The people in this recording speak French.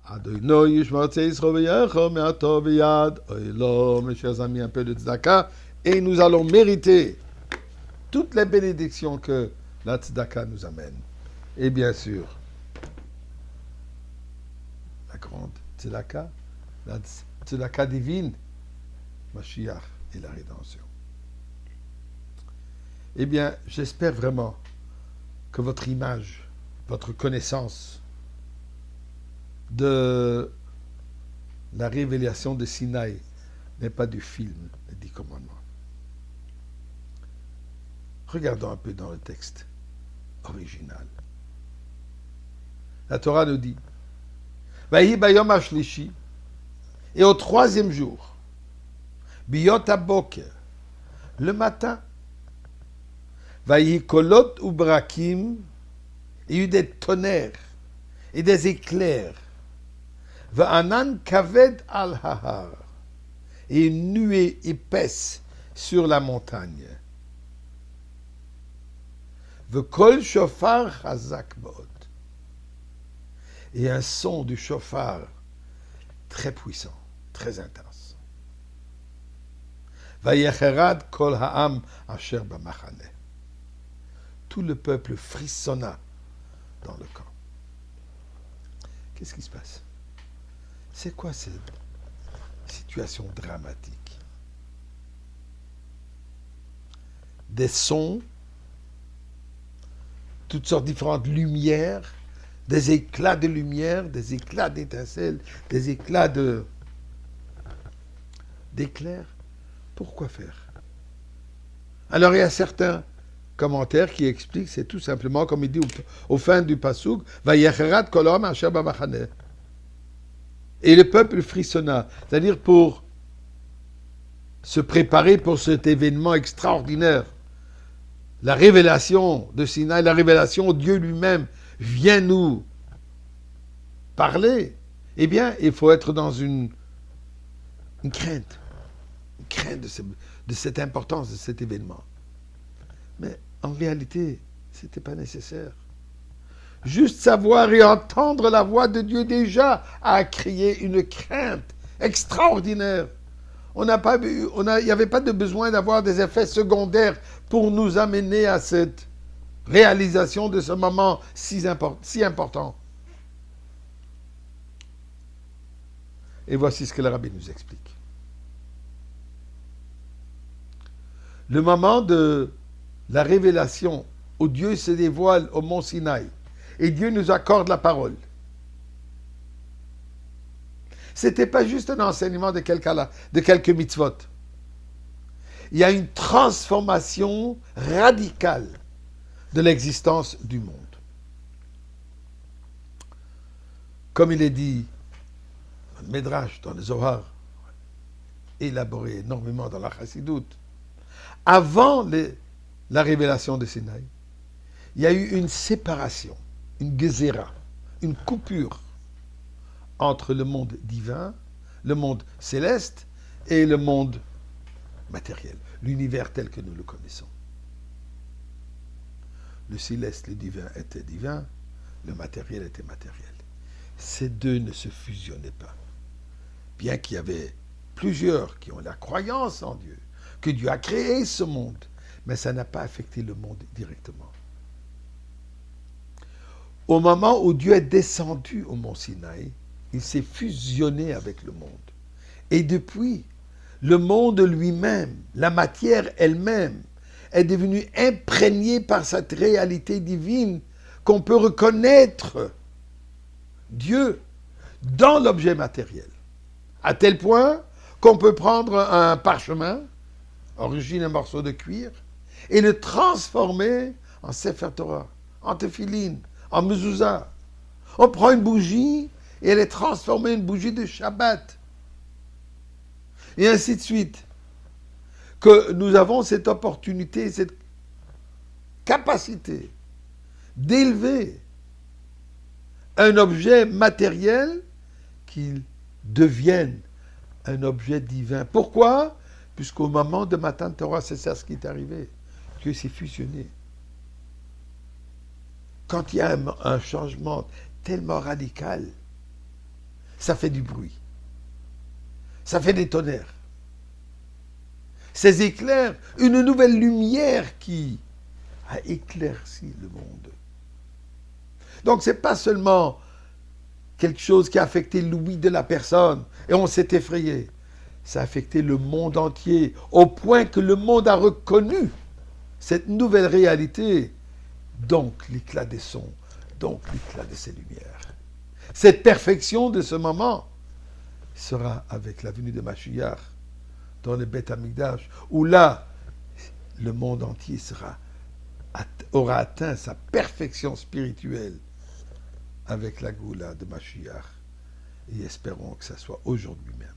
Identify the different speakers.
Speaker 1: Adono yishmor tzeitzro v'yecho me'ato v'yad oilo. Mes chers amis, un peu de tzedaka, et nous allons mériter toutes les bénédictions que la tzedaka nous amène. Et bien sûr, la grande tzedaka, la tzedaka divine, Mashiach et la rédemption. Eh bien, j'espère vraiment que votre image, votre connaissance de la révélation de Sinaï n'est pas du film, les 10 commandements. Regardons un peu dans le texte original. La Torah nous dit Vahi bayom hashlishi, et au 3e jour, biyot haboker, le matin, Vahi kolot ubrakim, il y a eu des tonnerres et des éclairs. Va'anan kaved al hahar, et une nuée épaisse sur la montagne. V'kol shofar chazak bod, et un son du shofar très puissant, très intense. Vayecherad kol ha'am asher b'machane, tout le peuple frissonna dans le camp. Qu'est-ce qui se passe? C'est quoi cette situation dramatique? Des sons, toutes sortes de différentes lumières, des éclats de lumière, des éclats d'étincelles, des éclats d'éclairs. Pourquoi faire? Alors il y a certains commentaires qui expliquent, c'est tout simplement, comme il dit au fin du pasouk, Vayecherat kolom asher b'machane. Et le peuple frissonna, c'est-à-dire pour se préparer pour cet événement extraordinaire. La révélation de Sinaï, la révélation, Dieu lui-même vient nous parler. Eh bien, il faut être dans une crainte de cette importance de cet événement. Mais en réalité, ce n'était pas nécessaire. Juste savoir et entendre la voix de Dieu déjà a créé une crainte extraordinaire. Il n'y avait pas de besoin d'avoir des effets secondaires pour nous amener à cette réalisation de ce moment si important. Et voici ce que le rabbi nous explique. Le moment de la révélation où Dieu se dévoile au mont Sinaï et Dieu nous accorde la parole. Ce n'était pas juste un enseignement de quelques mitzvot. Il y a une transformation radicale de l'existence du monde. Comme il est dit dans le Midrash, dans le Zohar, élaboré énormément dans la Chassidoute, avant la révélation de Sinaï, il y a eu une séparation, une gezéra, une coupure entre le monde divin, le monde céleste et le monde matériel, l'univers tel que nous le connaissons. Le céleste, le divin était divin, le matériel était matériel. Ces deux ne se fusionnaient pas. Bien qu'il y avait plusieurs qui ont la croyance en Dieu, que Dieu a créé ce monde, mais ça n'a pas affecté le monde directement. Au moment où Dieu est descendu au mont Sinaï, il s'est fusionné avec le monde. Et depuis, le monde lui-même, la matière elle-même, est devenue imprégnée par cette réalité divine qu'on peut reconnaître Dieu dans l'objet matériel. À tel point qu'on peut prendre un parchemin, origine un morceau de cuir, et le transformer en Sefer Torah, en Tefillin, en mezouza. On prend une bougie et elle est transformée en une bougie de Shabbat. Et ainsi de suite. Que nous avons cette opportunité, cette capacité d'élever un objet matériel qu'il devienne un objet divin. Pourquoi? Puisqu'au moment de Matan Torah, c'est ça ce qui est arrivé. Dieu s'est fusionné. Quand il y a un changement tellement radical, ça fait du bruit. Ça fait des tonnerres. Ces éclairs, une nouvelle lumière qui a éclairci le monde. Donc ce n'est pas seulement quelque chose qui a affecté l'ouïe de la personne et on s'est effrayé. Ça a affecté le monde entier au point que le monde a reconnu cette nouvelle réalité. Donc l'éclat des sons, donc l'éclat de ces lumières. Cette perfection de ce moment sera avec la venue de Mashiach dans le Beth Amikdash, où là, le monde entier aura atteint sa perfection spirituelle avec la Goula de Mashiach. Et espérons que ça soit aujourd'hui même.